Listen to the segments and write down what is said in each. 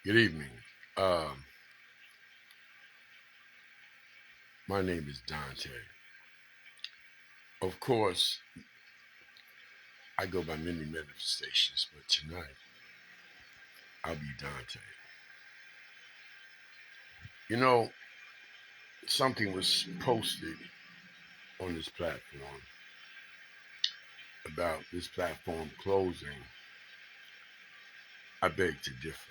Good evening. My name is Dante. Of course, I go by many manifestations, but tonight I'll be Dante. You know, something was posted on this platform about this platform closing. I beg to differ.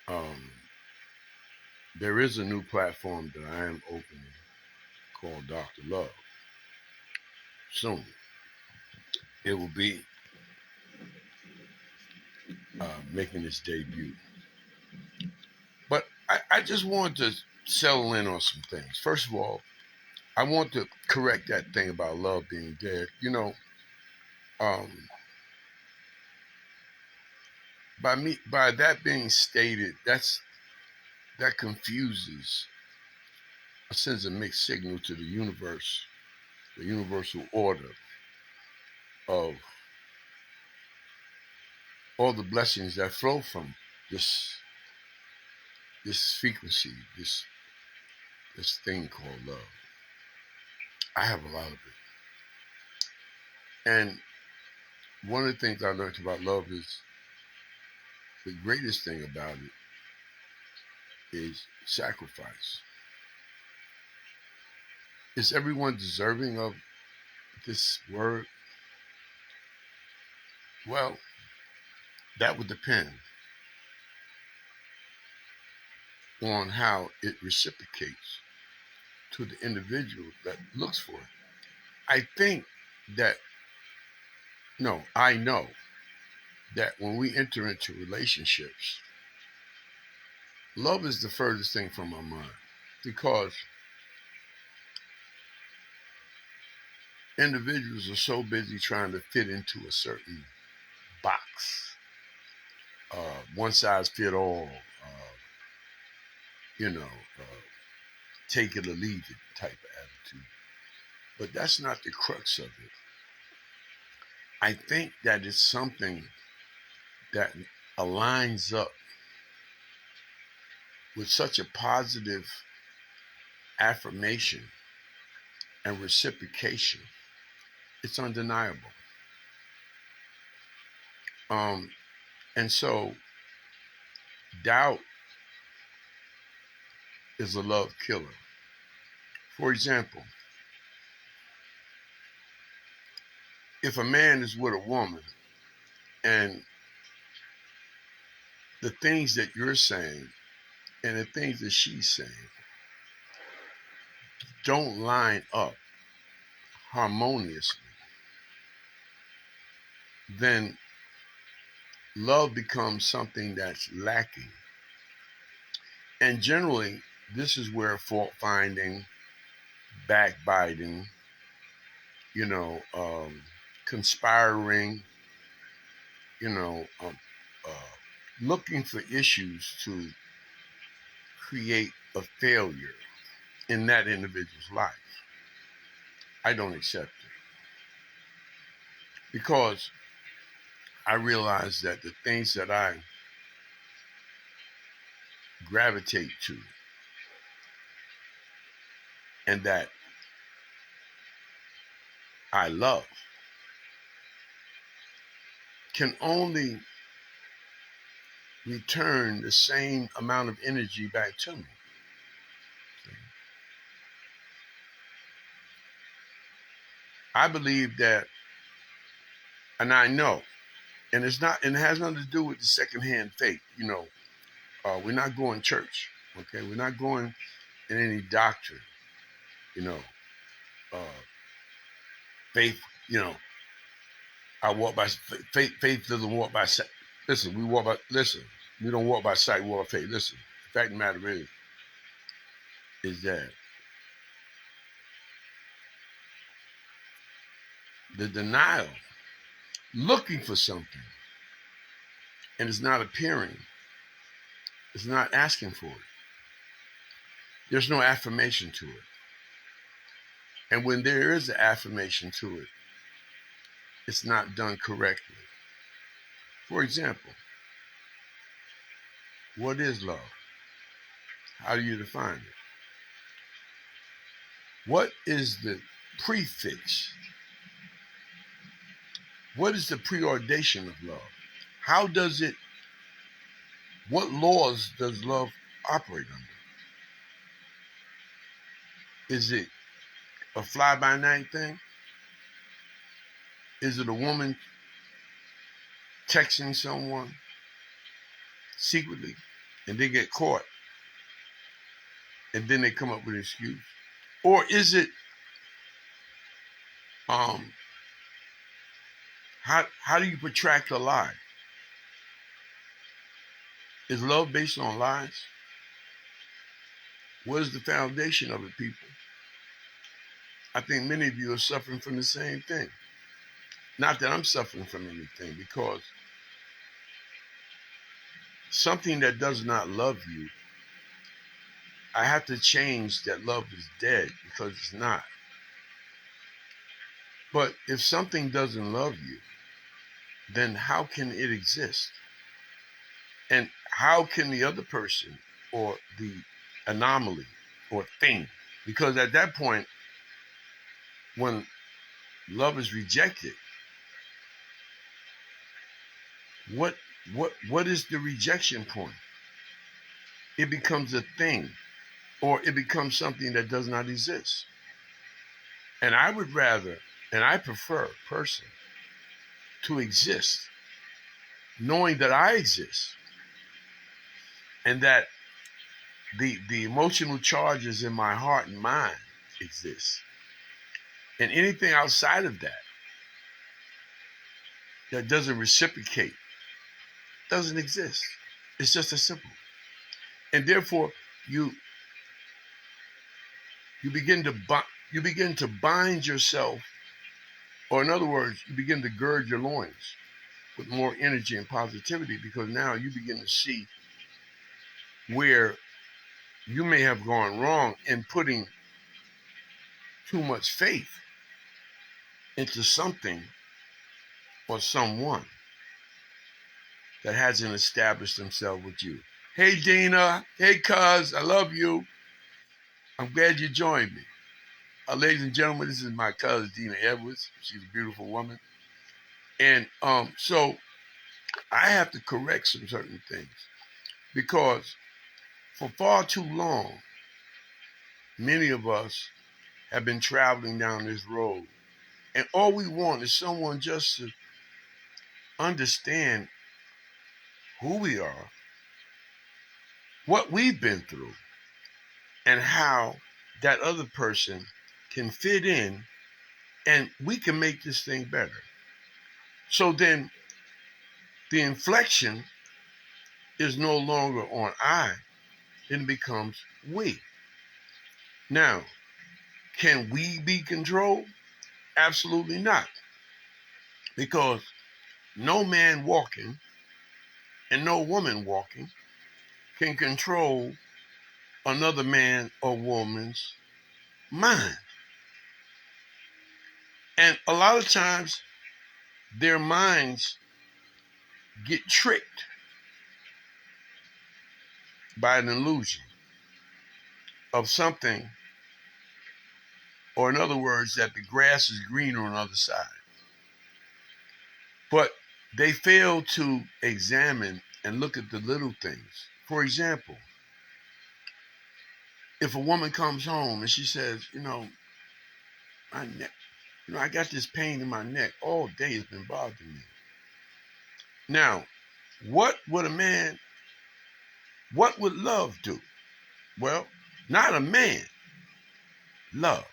Um, there is a new platform that I am opening called Dr. Love soon. It will be making its debut. But I just want to settle in on some things. First of all, I want to correct that thing about love being dead. Um, by that being stated, that confuses, sends a mixed signal to the universe, the universal order of all the blessings that flow from this this frequency, this thing called love. I have a lot of it, and one of the things I learned about love is the greatest thing about it is sacrifice. Is everyone deserving of this word? Well, that would depend on how it reciprocates to the individual that looks for it. I think that, no, I know that when we enter into relationships, love is the furthest thing from our mind because individuals are so busy trying to fit into a certain box, one size fit all, you know, uh, take it or leave it type of attitude. But that's not the crux of it. I think that it's something that aligns up with such a positive affirmation and reciprocation. It's undeniable. Um, and so doubt is a love killer. For example, if a man is with a woman and the things that you're saying and the things that she's saying don't line up harmoniously, then love becomes something that's lacking. And generally, this is where fault finding, backbiting, you know, conspiring, you know, looking for issues to create a failure in that individual's life. I don't accept it because I realize that the things that I gravitate to and that I love can only return the same amount of energy back to me. I believe that, and I know, and and it has nothing to do with the secondhand faith. We're not going church, okay? We're not going in any doctrine, you know. Uh, faith, you know, I walk by faith. Faith doesn't walk by sight. Listen, we walk by. Listen, we don't walk by sight. We walk by faith. Listen, the fact of the matter is that the denial, looking for something, and it's not appearing, it's not asking for it. There's no affirmation to it, and when there is an affirmation to it, it's not done correctly. For example, What is love? How do you define it? What is the prefix? What is the preordation of love? How does it, what laws does love operate under? Is it a fly-by-night thing? Is it a woman texting someone secretly and they get caught and then they come up with an excuse? Or is it, how do you protract a lie? Is love based on lies? What is the foundation of it, people? I think many of you are suffering from the same thing. Not that I'm suffering from anything, because something that does not love you, I have to change that love is dead, because it's not. But if something doesn't love you, then how can it exist? And how can the other person or the anomaly or thing, because at that point, when love is rejected, what is the rejection point? It becomes a thing, or it becomes something that does not exist. And I would rather, and I prefer, personally, to exist, knowing that I exist, and that the emotional charges in my heart and mind exist. And anything outside of that doesn't reciprocate doesn't exist. It's just as simple. And therefore, you begin to bind yourself, or in other words, you begin to gird your loins with more energy and positivity, because now you begin to see where you may have gone wrong in putting too much faith into something or someone that hasn't established themselves with you. Hey, Dina. Hey, cuz. I love you. I'm glad you joined me. Ladies and gentlemen, this is my cousin, Dina Edwards. She's a beautiful woman. And so I have to correct some certain things, because for far too long, many of us have been traveling down this road. And all we want is someone just to understand who we are, what we've been through, and how that other person can fit in, and we can make this thing better. So then the inflection is no longer on I, it becomes we. Now, can we be controlled? Absolutely not. Because no man walking and no woman walking can control another man or woman's mind. And a lot of times, their minds get tricked by an illusion of something, or in other words, that the grass is greener on the other side. But they fail to examine and look at the little things. For example, if a woman comes home and she says, my neck, I got this pain in my neck all day, it's been bothering me. Now, what would love do? Well, not a man. Love.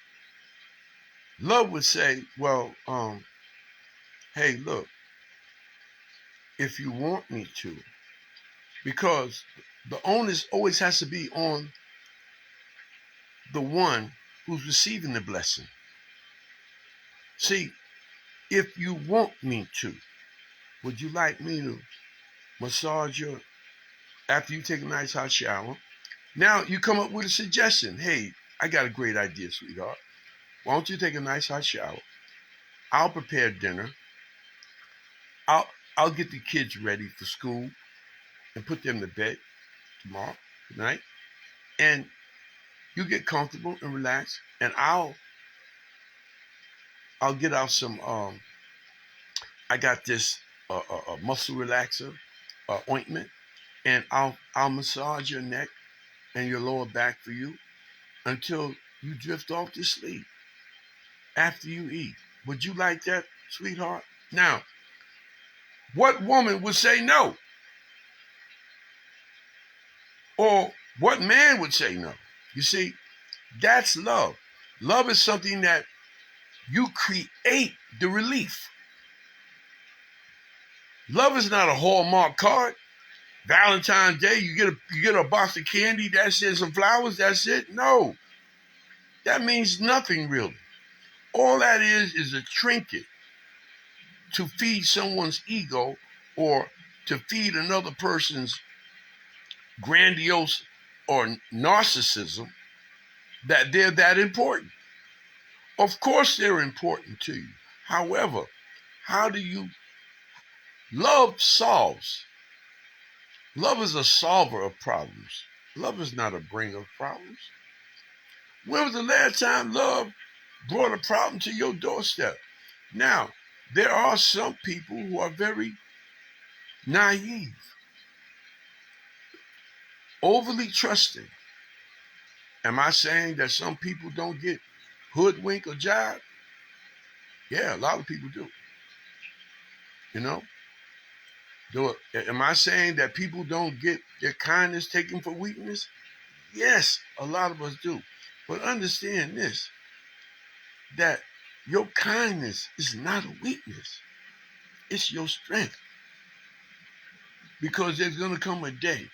Love would say, well, hey, look, if you want me to, because the onus always has to be on the one who's receiving the blessing. See, if you want me to, would you like me to massage your, after you take a nice hot shower? Now you come up with a suggestion. Hey, I got a great idea, sweetheart. Why don't you take a nice hot shower? I'll prepare dinner. I'll get the kids ready for school and put them to bed. tomorrow, tonight, and you get comfortable and relax, and I'll get out some. I got this muscle relaxer ointment, and I'll massage your neck and your lower back for you until you drift off to sleep after you eat. Would you like that, sweetheart? Now, what woman would say no? Or what man would say no? You see, that's love. Love is something that you create the relief. Love is not a Hallmark card. Valentine's Day, you get a box of candy, that's it, some flowers, that's it. No, that means nothing really. All that is a trinket to feed someone's ego or to feed another person's grandiose or narcissism that they're that important. Of course they're important to you. However, how do you love solves? Love is a solver of problems. Love is not a bringer of problems. When was the last time love brought a problem to your doorstep? Now, there are some people who are very naive, overly trusting. Am I saying that some people don't get hoodwinked or jive? Yeah, a lot of people do. You know? Am I saying that people don't get their kindness taken for weakness? Yes, a lot of us do. But understand this, that your kindness is not a weakness. It's your strength. Because there's going to come a day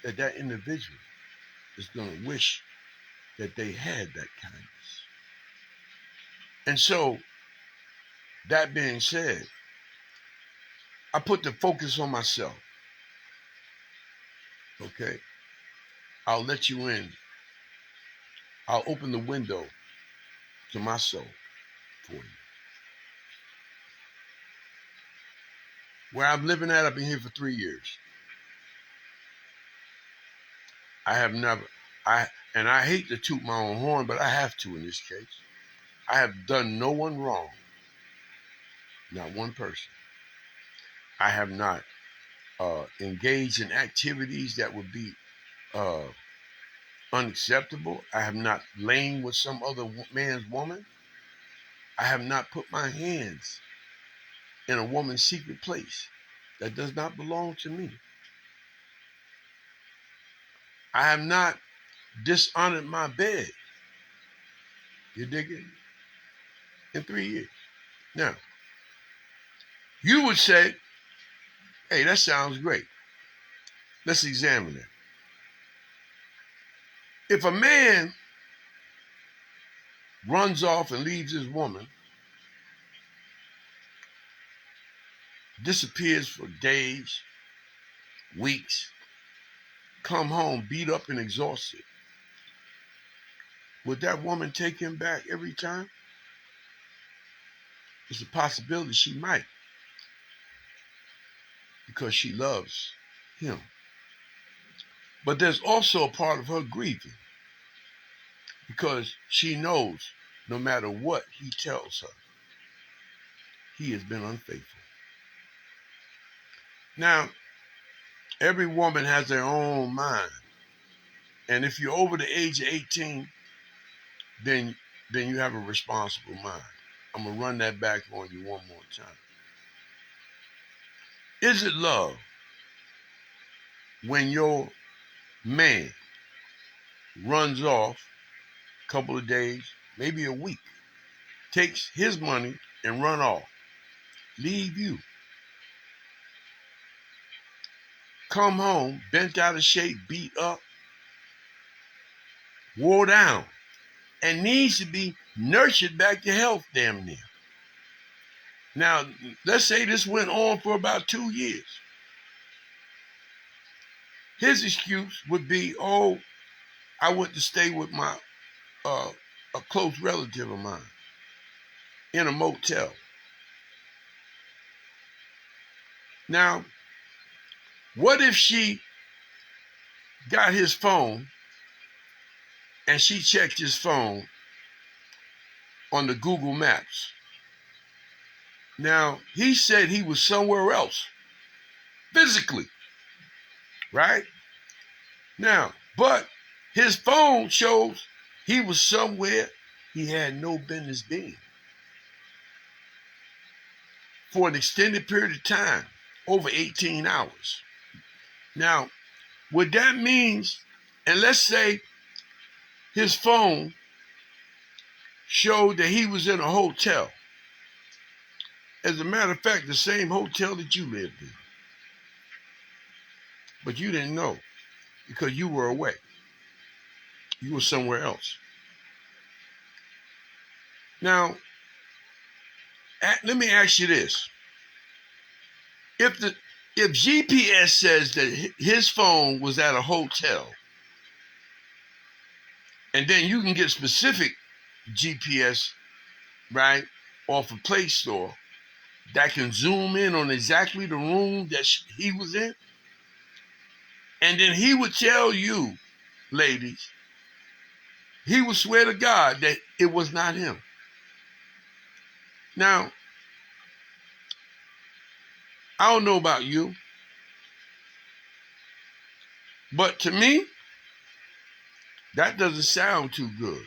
that that individual is going to wish that they had that kindness. And so, that being said, I put the focus on myself. Okay? I'll let you in. I'll open the window to my soul for you. Where I'm living at, I've been here for 3 years. I have never, and I hate to toot my own horn, but I have to in this case. I have done no one wrong. Not one person. I have not engaged in activities that would be unacceptable. I have not lain with some other man's woman. I have not put my hands in a woman's secret place that does not belong to me. I have not dishonored my bed. You dig it? In 3 years. Now, you would say, hey, that sounds great. Let's examine it. If a man runs off and leaves his woman, disappears for days, weeks, come home beat up and exhausted, would that woman take him back every time? It's a possibility she might, because she loves him. But there's also a part of her grieving, because she knows no matter what he tells her, he has been unfaithful. Now, every woman has their own mind. And if you're over the age of 18, then you have a responsible mind. I'm going to run that back on you one more time. Is it love when your man runs off a couple of days, maybe a week, takes his money and run off, leave you, come home bent out of shape, beat up, wore down, and needs to be nurtured back to health damn near? Now, let's say this went on for about 2 years. His excuse would be, oh, I went to stay with my a close relative of mine in a motel. Now, what if she got his phone and she checked his phone on the Google Maps. Now, he said he was somewhere else, physically, right? Now, but his phone shows he was somewhere he had no business being for an extended period of time, over 18 hours. Now, what that means, and let's say his phone showed that he was in a hotel. As a matter of fact, the same hotel that you lived in. But you didn't know because you were away. You were somewhere else. Now, let me ask you this. If GPS says that his phone was at a hotel, and then you can get specific GPS, right, off a Play Store that can zoom in on exactly the room that he was in, and then he would tell you, ladies, he would swear to God that it was not him. Now, I don't know about you, but to me, that doesn't sound too good.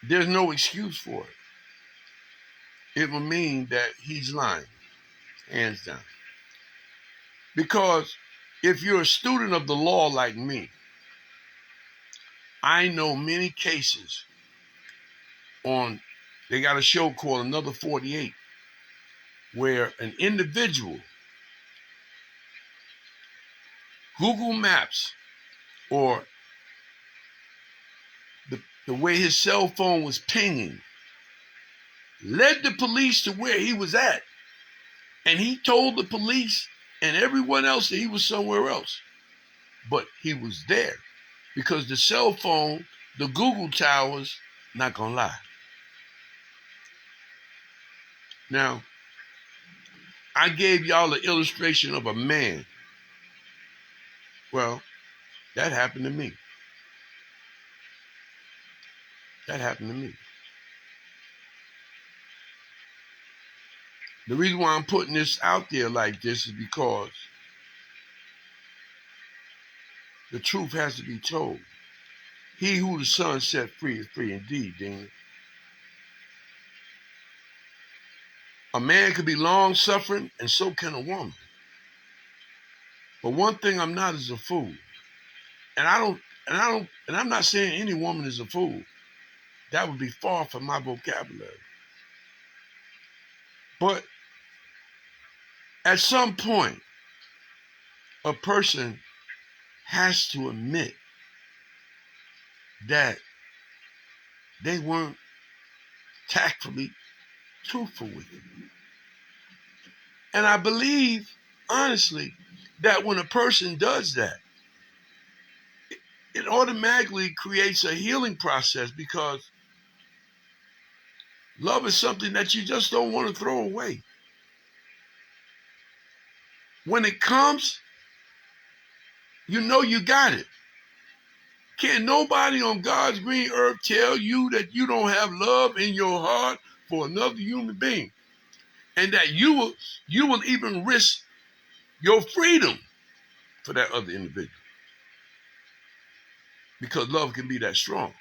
There's no excuse for it. It will mean that he's lying, hands down. Because if you're a student of the law like me, I know many cases they got a show called Another 48, where an individual, Google Maps, or the way his cell phone was pinging, led the police to where he was at. And he told the police and everyone else that he was somewhere else. But he was there because the cell phone, the Google towers, not gonna lie. Now, I gave y'all an illustration of a man. Well, that happened to me. That happened to me. The reason why I'm putting this out there like this is because the truth has to be told. He who the Son set free is free indeed, Dean. A man could be long-suffering, and so can a woman. But one thing I'm not is a fool. And I'm not saying any woman is a fool. That would be far from my vocabulary. But at some point, a person has to admit that they weren't tactfully truthful with you. And I believe, honestly, that when a person does that, it automatically creates a healing process, because love is something that you just don't want to throw away. When it comes, you know you got it. Can't nobody on God's green earth tell you that you don't have love in your heart for another human being, and that you will even risk your freedom for that other individual, because love can be that strong.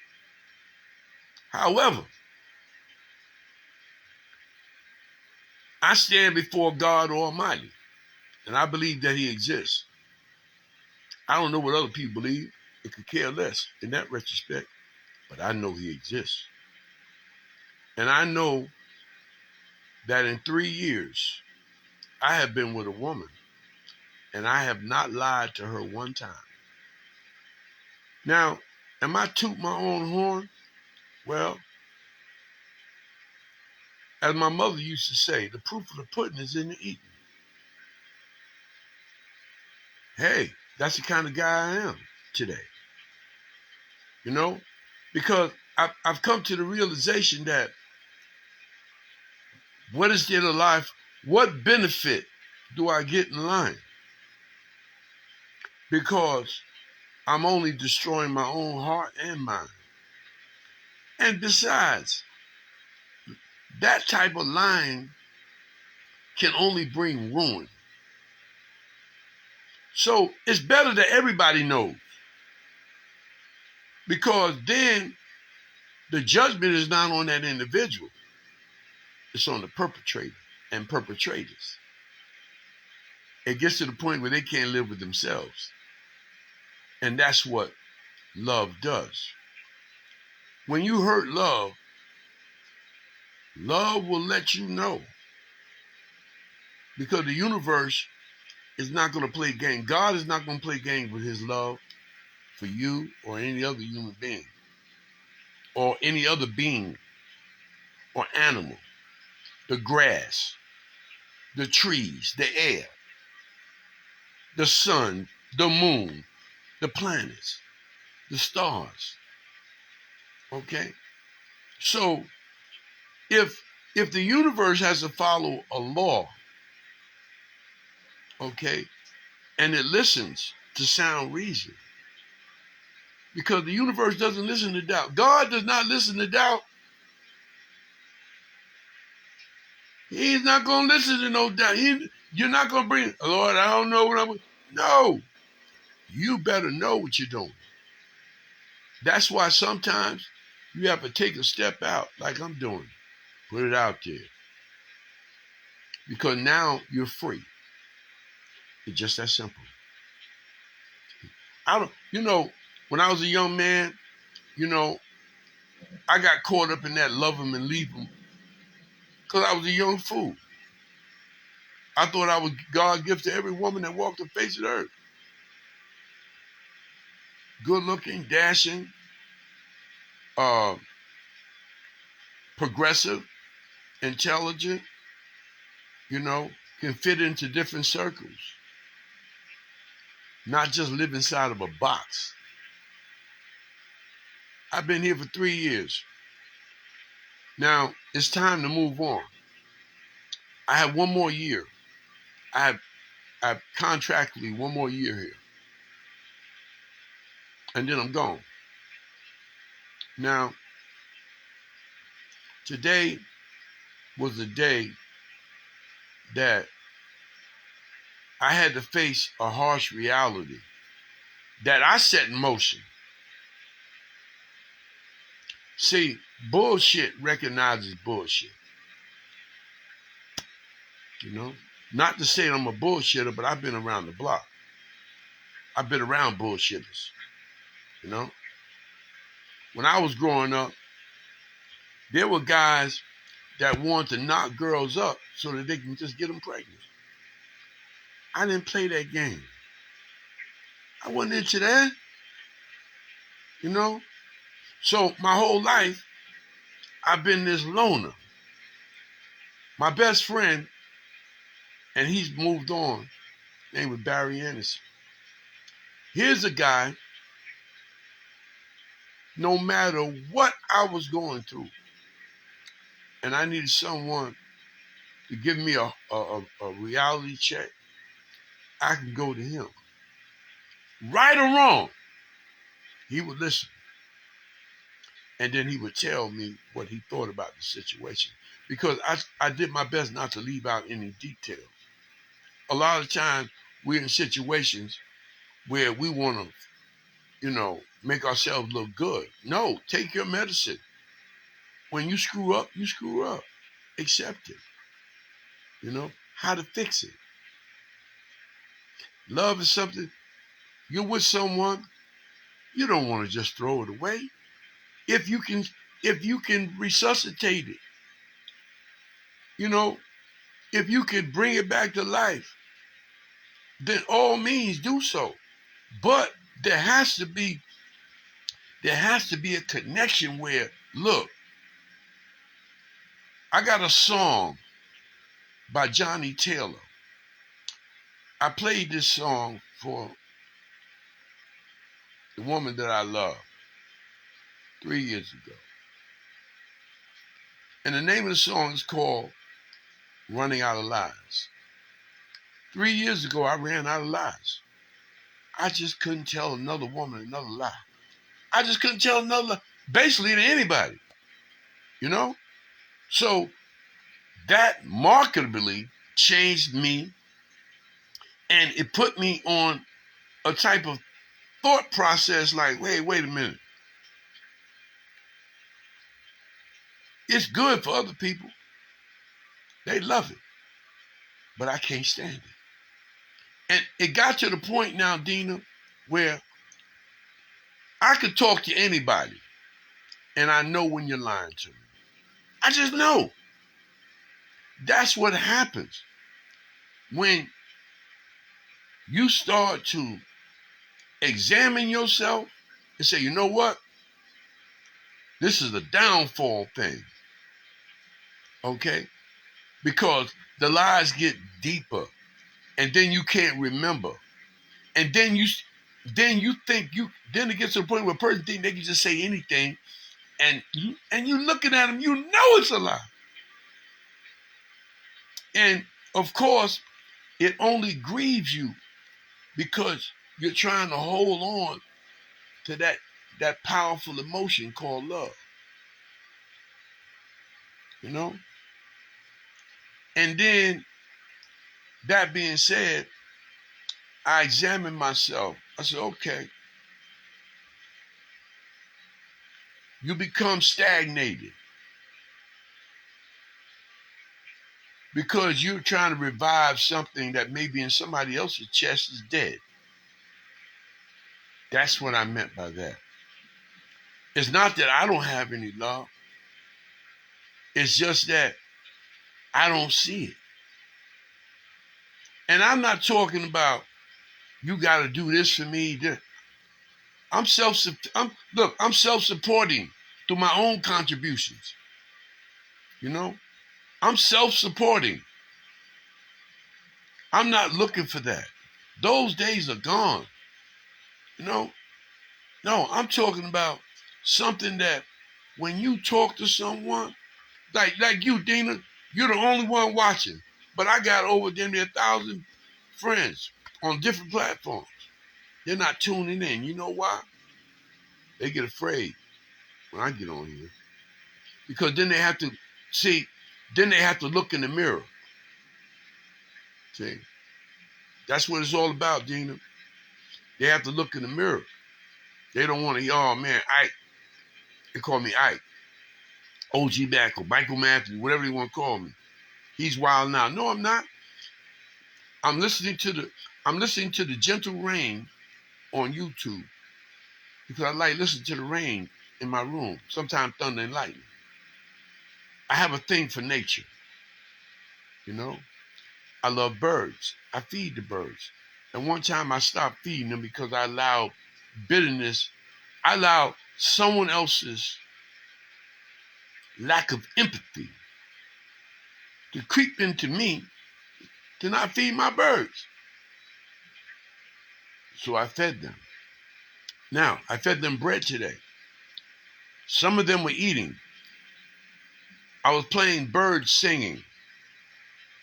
However, I stand before God Almighty, and I believe that he exists. I don't know what other people believe. It could care less in that retrospect, but I know he exists. And I know that in 3 years, I have been with a woman, and I have not lied to her one time. Now, am I toot my own horn? Well, as my mother used to say, the proof of the pudding is in the eating. Hey, that's the kind of guy I am today. You know, because I've come to the realization that what is there to life? What benefit do I get in life? because I'm only destroying my own heart and mind. And besides, that type of lying can only bring ruin. So it's better that everybody knows, because then the judgment is not on that individual. It's on the perpetrator and perpetrators. It gets to the point where they can't live with themselves. And that's what love does. When you hurt love, love will let you know. Because the universe is not going to play games. God is not going to play games with his love for you or any other human being or any other being or animal. The grass, the trees, the air, the sun, the moon, the planets, the stars. Okay? So if the universe has to follow a law, okay, and it listens to sound reason, because the universe doesn't listen to doubt. God does not listen to doubt. He's not going to listen to no doubt. You're not going to bring, Lord, I don't know what I'm going to. No. You better know what you're doing. That's why sometimes you have to take a step out, like I'm doing. Put it out there. Because now you're free. It's just that simple. When I was a young man, I got caught up in that love him and leave him because I was a young fool. I thought I was God's gift to every woman that walked the face of the earth. Good looking, dashing, progressive, intelligent, can fit into different circles. Not just live inside of a box. I've been here for 3 years. Now, it's time to move on. I have one more year. I have contractually one more year here. And then I'm gone. Now, today was the day that I had to face a harsh reality that I set in motion. See, bullshit recognizes bullshit. Not to say I'm a bullshitter, but I've been around the block. I've been around bullshitters. When I was growing up, there were guys that wanted to knock girls up so that they can just get them pregnant. I didn't play that game. I wasn't into that. So my whole life, I've been this loner. My best friend, and he's moved on, named was Barry Anderson. Here's a guy, no matter what I was going through, and I needed someone to give me a reality check, I could go to him. Right or wrong, he would listen. And then he would tell me what he thought about the situation. Because I did my best not to leave out any details. A lot of times we're in situations where we want to, make ourselves look good. No, take your medicine. When you screw up, you screw up. Accept it. How to fix it. Love is something, you're with someone, you don't want to just throw it away. If you can resuscitate it, if you can bring it back to life, then all means do so. But there has to be a connection where, look, I got a song by Johnny Taylor. I played this song for the woman that I love 3 years ago. And the name of the song is called Running Out of Lies. 3 years ago, I ran out of lies. I just couldn't tell another woman another lie. I just couldn't tell another, basically to anybody, you know? So that marketably changed me, and it put me on a type of thought process like, hey, wait a minute. It's good for other people. They love it. But I can't stand it. And it got to the point now, Dina, where I could talk to anybody and I know when you're lying to me. I just know. That's what happens when you start to examine yourself and say, you know what? This is a downfall thing. Okay? Because the lies get deeper and then you can't remember. And then you think then it gets to the point where a person thinks they can just say anything, and you looking at them, you know it's a lie. And of course, it only grieves you because you're trying to hold on to that powerful emotion called love. You know? And then, that being said, I examined myself. I said, okay, you become stagnated because you're trying to revive something that maybe in somebody else's chest is dead. That's what I meant by that. It's not that I don't have any love. It's just that I don't see it. And I'm not talking about you got to do this for me. I'm self-supporting through my own contributions. You know, I'm self-supporting. I'm not looking for that. Those days are gone. You know, no, I'm talking about something that when you talk to someone, like you, Dina, you're the only one watching, but I got over damn near 1,000 friends on different platforms. They're not tuning in. You know why? They get afraid when I get on here. Because then they have to see, then they have to look in the mirror. See? That's what it's all about, Dina. They have to look in the mirror. They don't want to, oh man, Ike. They call me Ike. OG Backo, Michael Matthews, whatever you want to call me. He's wild now. No, I'm not. I'm listening to the gentle rain on YouTube because I like listening to the rain in my room. Sometimes thunder and lightning. I have a thing for nature. You know? I love birds. I feed the birds. And one time I stopped feeding them because I allowed bitterness. I allowed someone else's lack of empathy to creep into me to not feed my birds. So I fed them. Now, I fed them bread today. Some of them were eating. I was playing birds singing.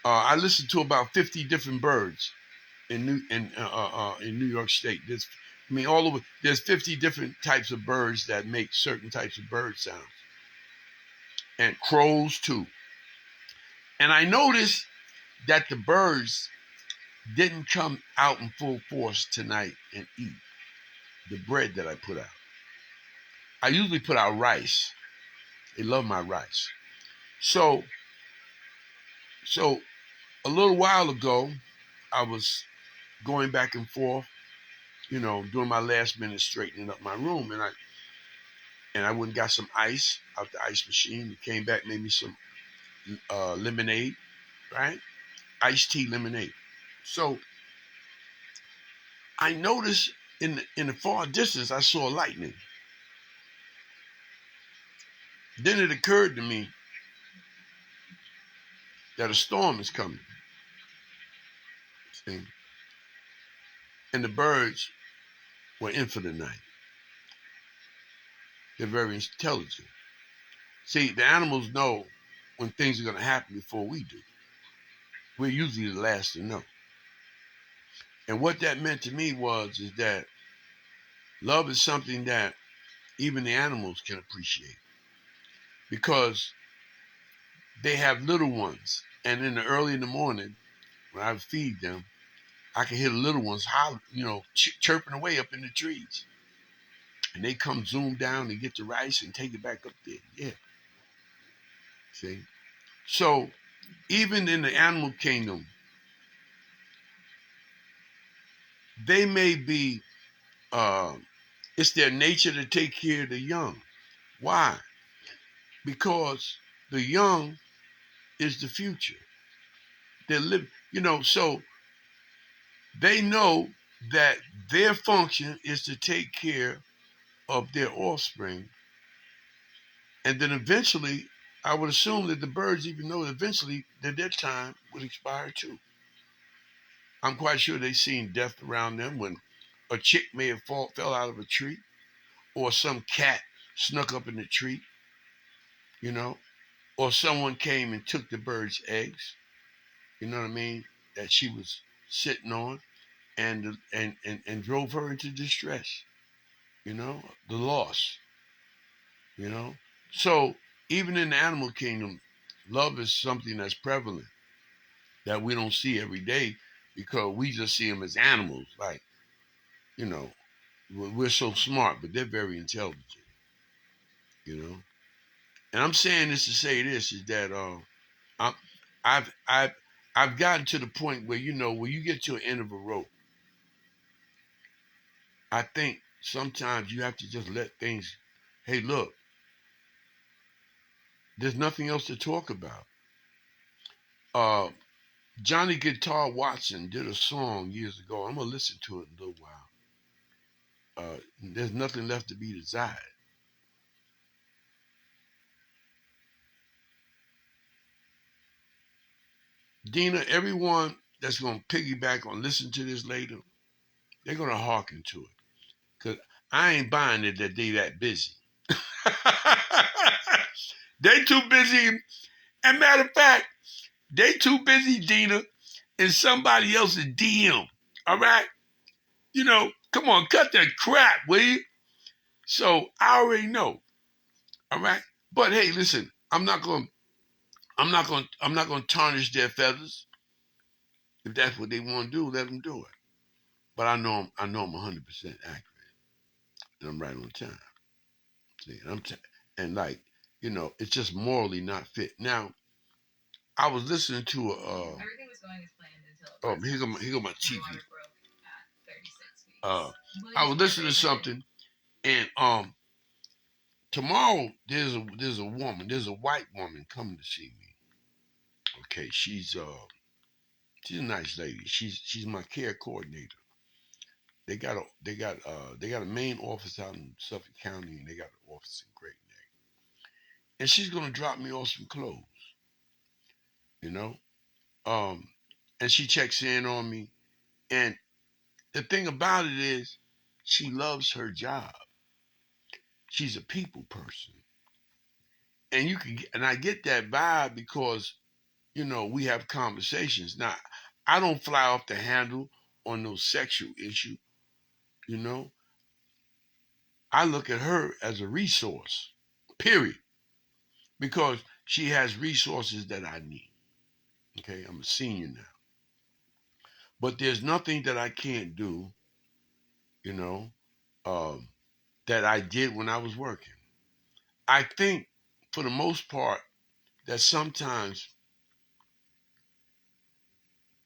I listened to about 50 different birds in New York State. All over. There's 50 different types of birds that make certain types of bird sounds, and crows too. And I noticed that the birds didn't come out in full force tonight and eat the bread that I put out. I usually put out rice. They love my rice. So a little while ago, I was going back and forth, doing my last minute straightening up my room, and I went and got some ice out the ice machine. It came back, made me some lemonade, right? Iced tea lemonade. So I noticed in the far distance, I saw lightning. Then it occurred to me that a storm is coming. See? And the birds were in for the night. They're very intelligent. See, the animals know when things are going to happen before we do. We're usually the last to know. And what that meant to me is that love is something that even the animals can appreciate because they have little ones. And in the early in the morning, when I feed them, I can hear the little ones holler, chirping away up in the trees. And they come zoom down and get the rice and take it back up there. Yeah. See? So even in the animal kingdom, they may be, it's their nature to take care of the young. Why? Because the young is the future. They're living, so they know that their function is to take care of their offspring. And then eventually, I would assume that the birds even know eventually that their time would expire too. I'm quite sure they've seen death around them when a chick may have fell out of a tree or some cat snuck up in the tree, you know, or someone came and took the bird's eggs, you know what I mean, that she was sitting on and drove her into distress, the loss, you know. So even in the animal kingdom, love is something that's prevalent that we don't see every day because we just see them as animals. Like, you know, we're so smart, but they're very intelligent, you know. And I'm saying this to say this is that I, I've I've I've gotten to the point where when you get to an end of a rope, I think sometimes you have to just let things. Hey, look, there's nothing else to talk about. Uh, Johnny Guitar Watson did a song years ago. I'm gonna listen to it in a little while. There's nothing left to be desired. Dina, everyone that's gonna piggyback on listen to this later, they're gonna hearken to it. Cause I ain't buying it that they that busy. They too busy. And matter of fact, they too busy, Dina, in somebody else's DM. All right? Come on, cut that crap, will you? So I already know. All right? But hey, listen, I'm not gonna tarnish their feathers. If that's what they want to do, let them do it. But I know I'm 100% accurate. And I'm right on time. See, and like, it's just morally not fit. Now, I was listening to everything was going as planned until here go my TV. I was listening to something, and tomorrow there's a white woman coming to see me. Okay, she's a nice lady. She's my care coordinator. They got a main office out in Suffolk County, and they got an office in Great Neck. And she's gonna drop me off some clothes, you know. Um, and she checks in on me. And the thing about it is, she loves her job. She's a people person, and I get that vibe because we have conversations. Now, I don't fly off the handle on no sexual issue. You know, I look at her as a resource. Period. Because she has resources that I need. Okay, I'm a senior now, but there's nothing that I can't do. You know, um, that I did when I was working. I think, for the most part, that sometimes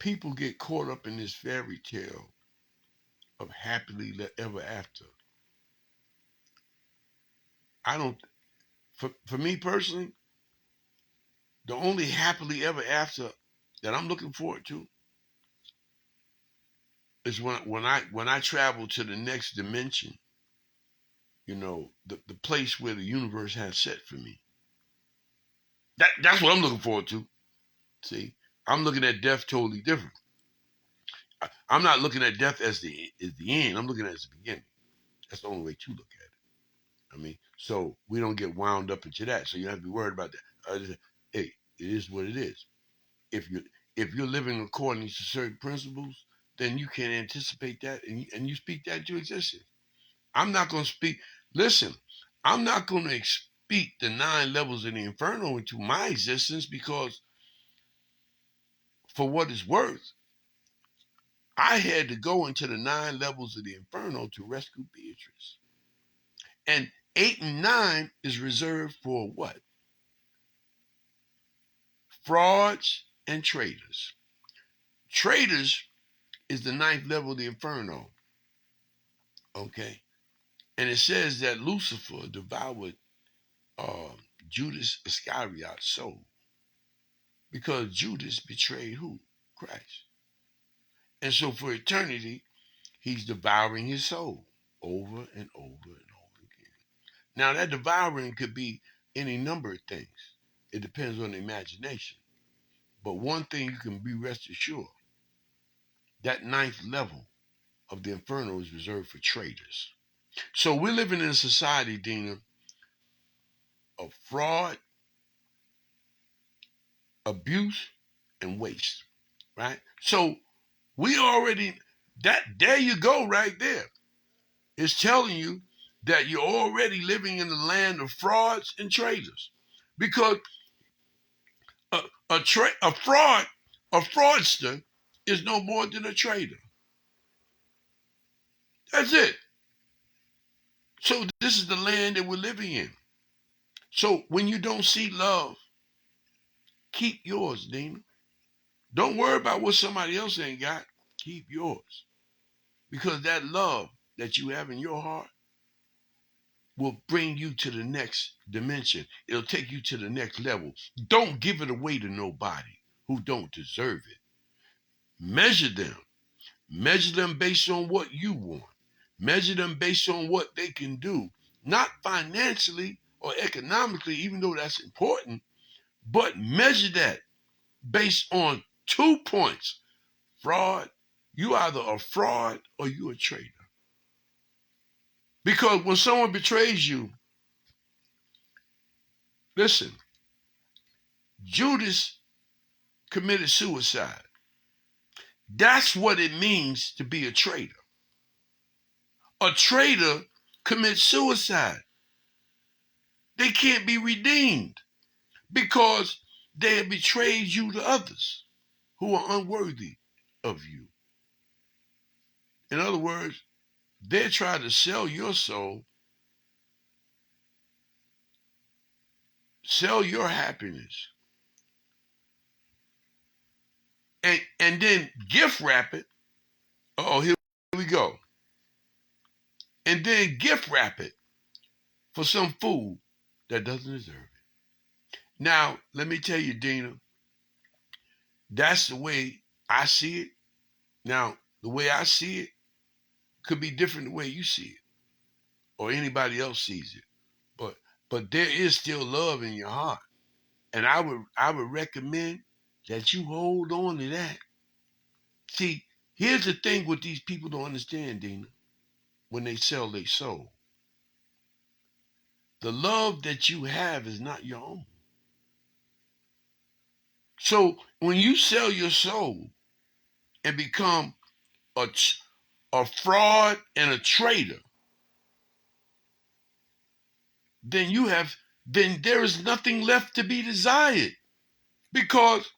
people get caught up in this fairy tale of happily ever after. I don't. For me personally, the only happily ever after that I'm looking forward to is when I travel to the next dimension. The place where the universe has set for me. That's what I'm looking forward to. See, I'm looking at death totally different. I'm not looking at death as the end. I'm looking at it as the beginning. That's the only way to look at it. I mean, so we don't get wound up into that. So you don't have to be worried about that. Hey, it is what it is. If you if you're living according to certain principles, then you can anticipate that and you speak that into existence. I'm not going to speak. Listen, I'm not going to speak the 9 levels of the inferno into my existence because, for what it's worth, I had to go into the 9 levels of the inferno to rescue Beatrice. And 8 and 9 is reserved for what? Frauds and traitors. Traitors is the 9th level of the inferno. Okay? And it says that Lucifer devoured Judas Iscariot's soul because Judas betrayed who? Christ. And so for eternity, he's devouring his soul over and over and over again. Now, that devouring could be any number of things. It depends on the imagination. But one thing you can be rest assured, that 9th level of the inferno is reserved for traitors. So we're living in a society, Dina, of fraud, abuse, and waste, right? So we already, there you go right there. It's telling you that you're already living in the land of frauds and traitors. Because a fraudster is no more than a traitor. That's it. So this is the land that we're living in. So when you don't see love, keep yours, Dina. Don't worry about what somebody else ain't got. Keep yours. Because that love that you have in your heart will bring you to the next dimension. It'll take you to the next level. Don't give it away to nobody who don't deserve it. Measure them. Measure them based on what you want. Measure them based on what they can do. Not financially or economically, even though that's important, but measure that based on 2 points. Fraud. You either a fraud or you a traitor. Because when someone betrays you, listen, Judas committed suicide. That's what it means to be a traitor. A traitor commits suicide. They can't be redeemed because they have betrayed you to others who are unworthy of you. In other words, they're trying to sell your soul, sell your happiness, and then gift wrap it. Oh, here we go. And then gift wrap it for some food that doesn't deserve it. Now, let me tell you, Dina, that's the way I see it. Now, the way I see it could be different the way you see it or anybody else sees it. But there is still love in your heart. And I would recommend that you hold on to that. See, here's the thing what these people don't understand, Dina, when they sell their soul. The love that you have is not your own. So when you sell your soul and become a fraud and a traitor, then there is nothing left to be desired. Because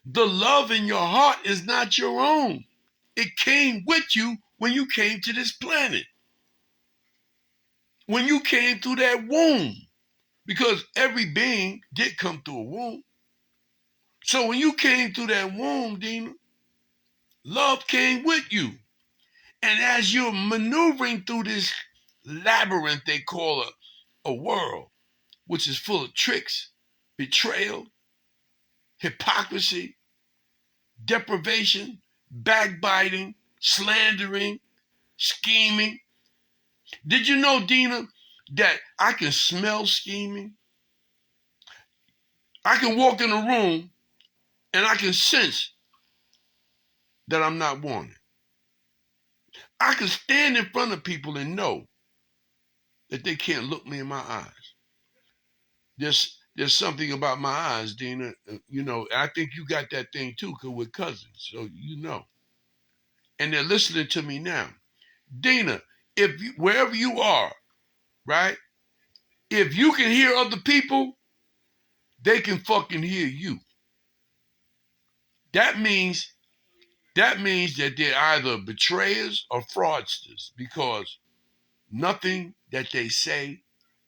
the love in your heart is not your own. It came with you when you came to this planet. When you came through that womb. Because every being did come through a womb. So when you came through that womb, Dina, love came with you. And as you're maneuvering through this labyrinth they call a world, which is full of tricks, betrayal, hypocrisy, deprivation, backbiting, slandering, scheming. Did you know, Dina, that I can smell scheming? I can walk in a room and I can sense that I'm not wanted. I can stand in front of people and know that they can't look me in my eyes. There's something about my eyes, Dina. You know, I think you got that thing too, because we're cousins, so you know. and they're listening to me now. Dina, wherever you are, right? If you can hear other people, they can fucking hear you. That means that they're either betrayers or fraudsters, because nothing that they say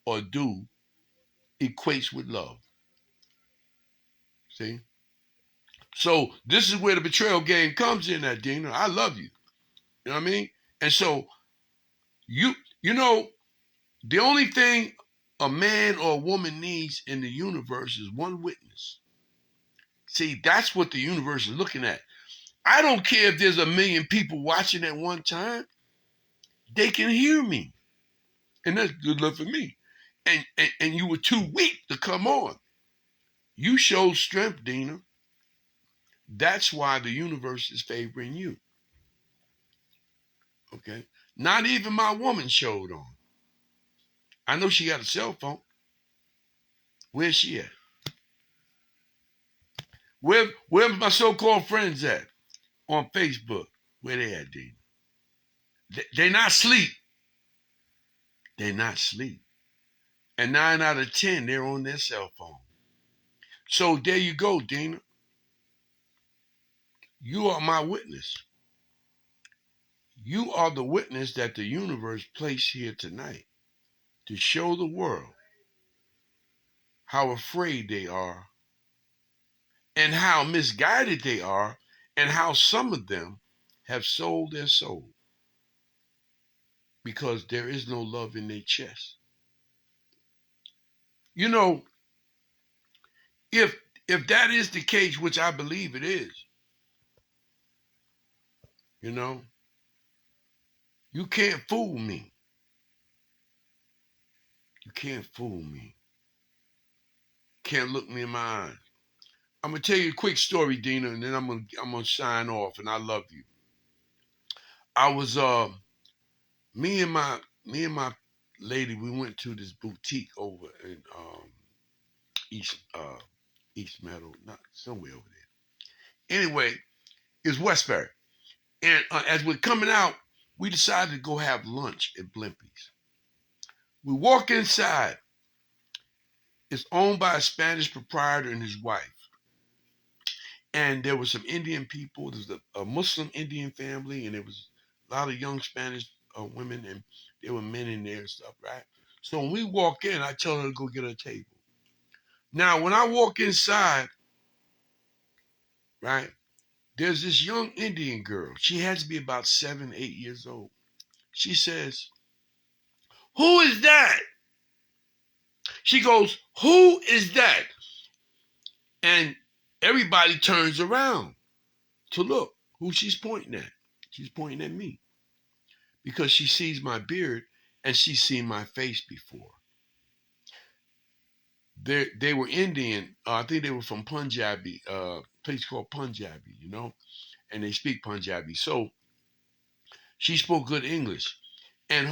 or do equates with love. See? So this is where the betrayal game comes in at, Dina. I love you. You know what I mean? And so you know, the only thing a man or a woman needs in the universe is one witness. See, that's what the universe is looking at. I don't care if there's 1 million people watching at one time. They can hear me. And that's good enough for me. And you were too weak to come on. You showed strength, Dina. That's why the universe is favoring you. Okay? Not even my woman showed on. I know she got a cell phone. Where's she at? Where my so-called friends at? On Facebook. Where they at, Dina? They not asleep. They're not asleep. And 9 out of 10, they're on their cell phone. So there you go, Dina. You are my witness. You are the witness that the universe placed here tonight to show the world how afraid they are and how misguided they are and how some of them have sold their soul because there is no love in their chest. You know, if that is the case, which I believe it is, you know, you can't fool me. You can't fool me. Can't look me in my eyes. I'm gonna tell you a quick story, Dina, and then I'm gonna sign off. And I love you. I was me and my lady. We went to this boutique over in East Meadow, not somewhere over there. Anyway, it's Westbury, and as we're coming out, we decided to go have lunch at Blimpie's. We walk inside. It's owned by a Spanish proprietor and his wife. And there were some Indian people. There was a Muslim Indian family, and there was a lot of young Spanish women, and there were men in there and stuff, right? So when we walk in, I tell her to go get her table. Now, when I walk inside, right, there's this young Indian girl. She has to be about 7, 8 years old. She says, "Who is that?" She goes, "Who is that?" And everybody turns around to look who she's pointing at. She's pointing at me because she sees my beard and she's seen my face before. They were Indian. I think they were from Punjabi, place called Punjabi, you know, and they speak Punjabi. So she spoke good English, and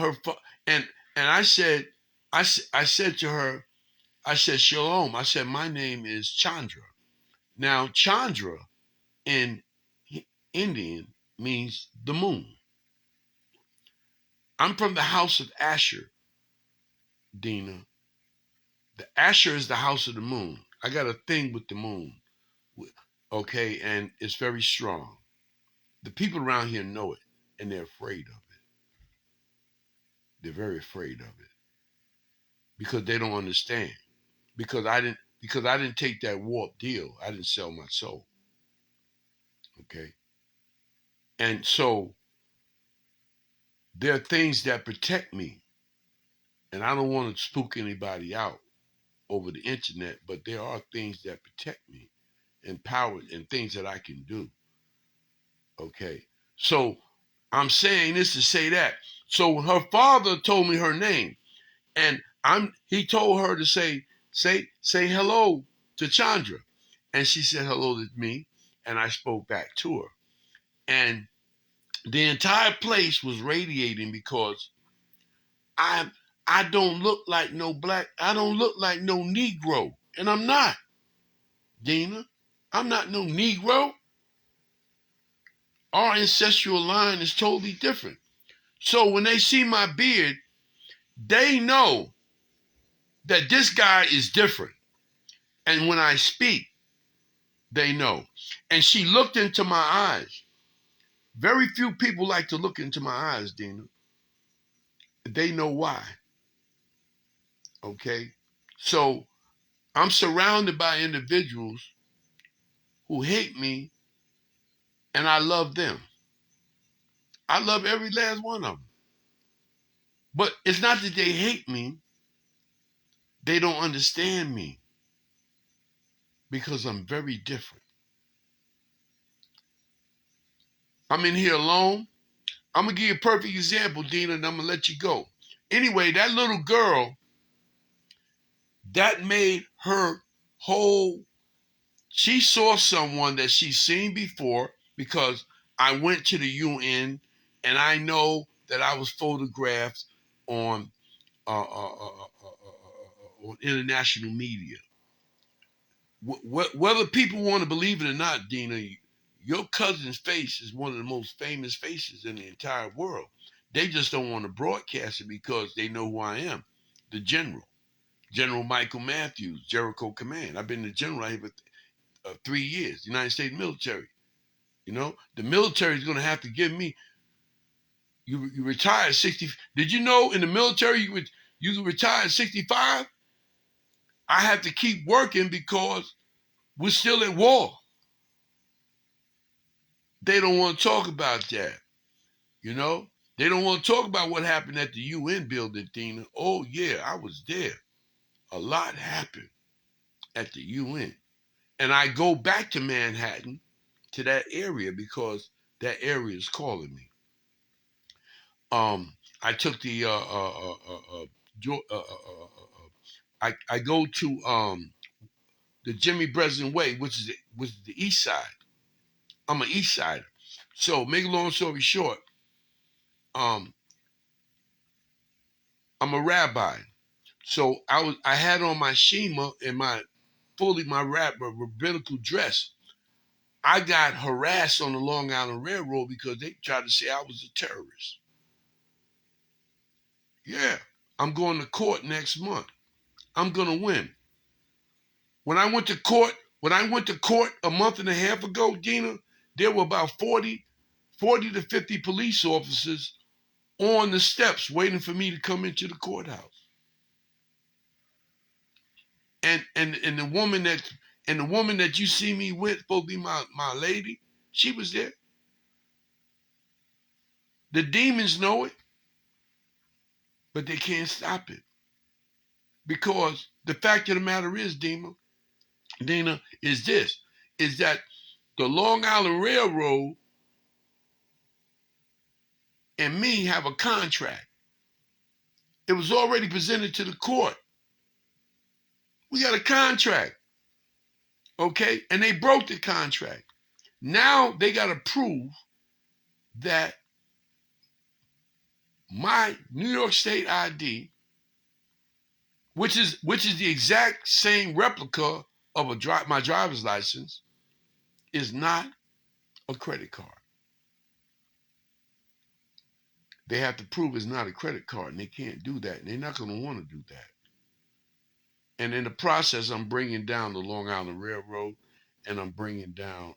and I said, I said to her, I said, "Shalom." I said, "My name is Chandra." Now, Chandra in Indian means the moon. I'm from the house of Asher, Dina. The Asher is the house of the moon. I got a thing with the moon, okay, and it's very strong. The people around here know it, and they're afraid of it. They're very afraid of it because they don't understand. Because I didn't take that warped deal. I didn't sell my soul. Okay, and so there are things that protect me, and I don't want to spook anybody out over the internet, but there are things that protect me and power and things that I can do. Okay. So I'm saying this to say that. So her father told me her name, and he told her to say hello to Chandra. And she said hello to me, and I spoke back to her. And the entire place was radiating because I don't look like no black, I don't look like no Negro. And I'm not, Dina. I'm not no Negro. Our ancestral line is totally different. So when they see my beard, they know that this guy is different. And when I speak, they know. And she looked into my eyes. Very few people like to look into my eyes, Dina. They know why. Okay? So I'm surrounded by individuals who hate me, and I love them. I love every last one of them. But it's not that they hate me, they don't understand me because I'm very different. I'm in here alone. I'm going to give you a perfect example, Dina, and I'm going to let you go. Anyway, that little girl, that made her whole. She saw someone that she's seen before because I went to the UN and I know that I was photographed on on international media. Whether people want to believe it or not, Dina, your cousin's face is one of the most famous faces in the entire world. They just don't want to broadcast it because they know who I am, the general. General Michael Matthews, Jericho Command. I've been the general here for 3 years, United States military. You know, the military is going to have to give me. You retire at 60. Did you know in the military you can retire at 65? I have to keep working because we're still at war. They don't want to talk about that. You know, they don't want to talk about what happened at the UN building, Dina. Oh yeah, I was there. A lot happened at the UN, and I go back to Manhattan, to that area because that area is calling me. I took the I go to the Jimmy Breslin Way, which is the East Side. I'm an East Sider, so make a long story short, um, I'm a rabbi. So I had on my shema and my rabbinical dress. I got harassed on the Long Island Railroad because they tried to say I was a terrorist. Yeah, I'm going to court next month. I'm gonna win. When I went to court, a month and a half ago, Dina, there were about 40 to 50 police officers on the steps waiting for me to come into the courthouse. And the woman that you see me with, supposed to be my lady, she was there. The demons know it, but they can't stop it. Because the fact of the matter is, Dina, is that the Long Island Railroad and me have a contract. It was already presented to the court. We got a contract, okay? And they broke the contract. Now they got to prove that my New York State ID, which is the exact same replica of my driver's license, is not a credit card. They have to prove it's not a credit card, and they can't do that, and they're not going to want to do that. And in the process, I'm bringing down the Long Island Railroad, and I'm bringing down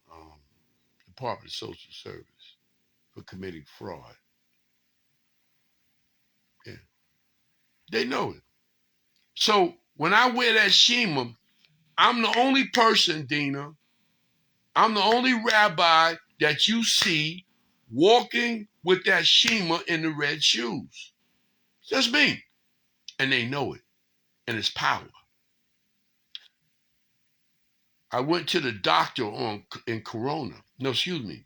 Department of Social Service for committing fraud. Yeah, they know it. So when I wear that shema, I'm the only person, Dina. I'm the only rabbi that you see walking with that shema in the red shoes. Just me. And they know it. And it's power. I went to the doctor in Corona. No, excuse me.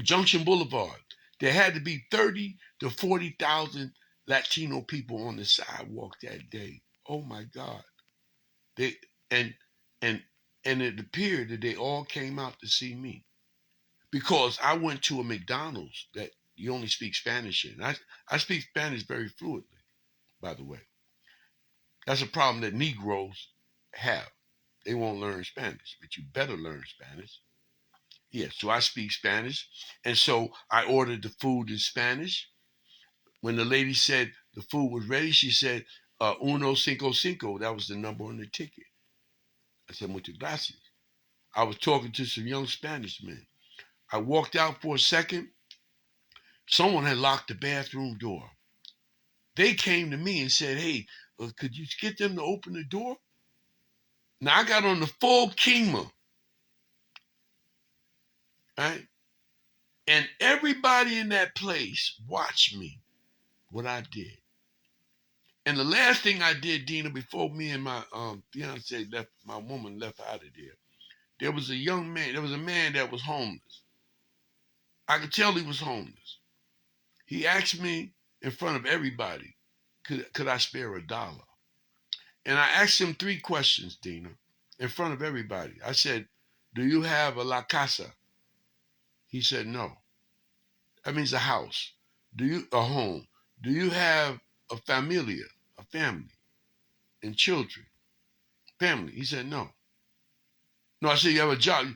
Junction Boulevard. There had to be 30 to 40,000 Latino people on the sidewalk that day. Oh my God. They and and and it appeared that they all came out to see me because I went to a McDonald's that you only speak Spanish in. I speak Spanish very fluently, by the way. That's a problem that Negroes have. They won't learn Spanish, but you better learn Spanish. Yeah, so I speak Spanish. And so I ordered the food in Spanish. When the lady said the food was ready, she said, uno cinco cinco. That was the number on the ticket. I said, muchas gracias. I was talking to some young Spanish men. I walked out for a second. Someone had locked the bathroom door. They came to me and said, hey, could you get them to open the door? Now I got on the full kima, right? And everybody in that place watched me, what I did. And the last thing I did, Dina, before me and my fiance left, my woman left out of there was a young man, there was a man that was homeless. I could tell he was homeless. He asked me in front of everybody, could I spare $1? And I asked him 3 questions, Dina, in front of everybody. I said, do you have a la casa? He said, no. That means a house. A home? Do you have a familia, a family, and children? Family. He said, no. No, I said, you have a job.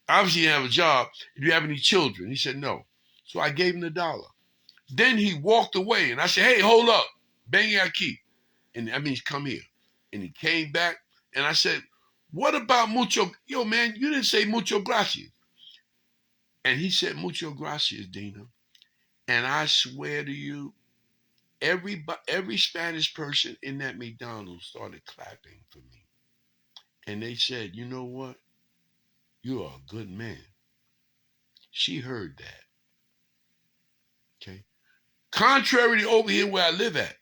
Obviously, you have a job. Do you have any children? He said, no. So I gave him $1. Then he walked away, and I said, hey, hold up. Bang your key. And that means come here. And he came back, and I said, what about mucho? Yo, man, you didn't say mucho gracias. And he said, mucho gracias, Dina. And I swear to you, every Spanish person in that McDonald's started clapping for me. And they said, you know what? You are a good man. She heard that. Okay. Contrary to over here where I live at,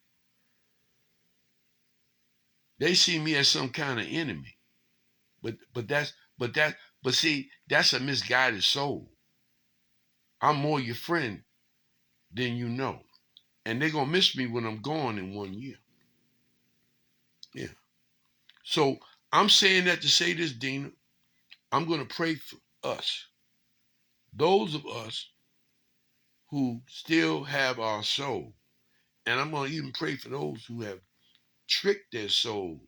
they see me as some kind of enemy. But see, that's a misguided soul. I'm more your friend than you know. And they're gonna miss me when I'm gone in 1 year. Yeah. So I'm saying that to say this, Dina. I'm gonna pray for us. Those of us who still have our soul. And I'm gonna even pray for those who have tricked their soul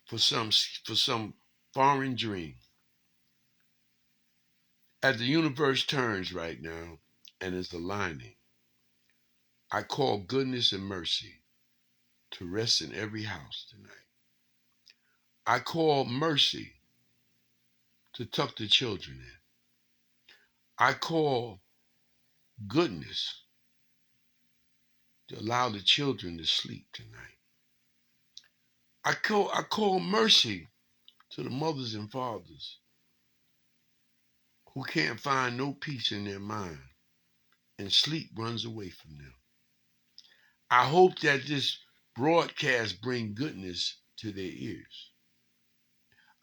for some foreign dream. As the universe turns right now and is aligning, I call goodness and mercy to rest in every house tonight. I call mercy to tuck the children in. I call goodness to allow the children to sleep tonight. I call mercy to the mothers and fathers who can't find no peace in their mind and sleep runs away from them. I hope that this broadcast bring goodness to their ears.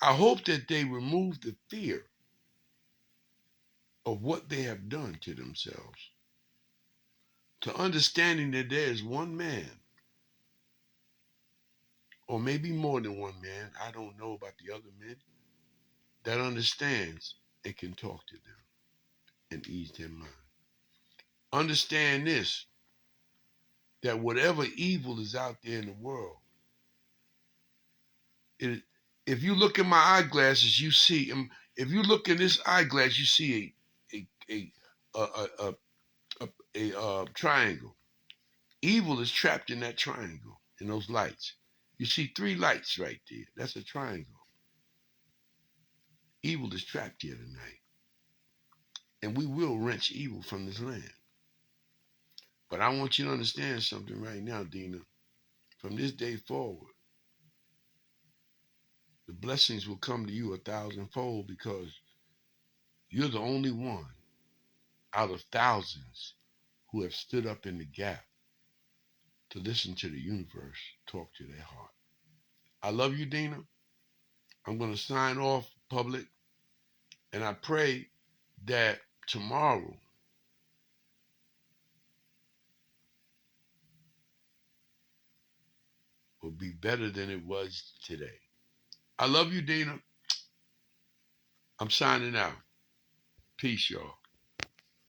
I hope that they remove the fear of what they have done to themselves, to understanding that there is one man, or maybe more than one man, I don't know about the other men, that understands and can talk to them and ease their mind. Understand this, that whatever evil is out there in the world, if you look in my eyeglasses, you see, if you look in this eyeglass, you see a triangle. Evil is trapped in that triangle, in those lights. You see 3 lights right there. That's a triangle. Evil is trapped here tonight. And we will wrench evil from this land. But I want you to understand something right now, Dina. From this day forward, the blessings will come to you 1,000-fold because you're the only one out of thousands who have stood up in the gap to listen to the universe talk to their heart. I love you, Dina. I'm going to sign off public, and I pray that tomorrow will be better than it was today. I love you, Dina. I'm signing out. Peace, y'all.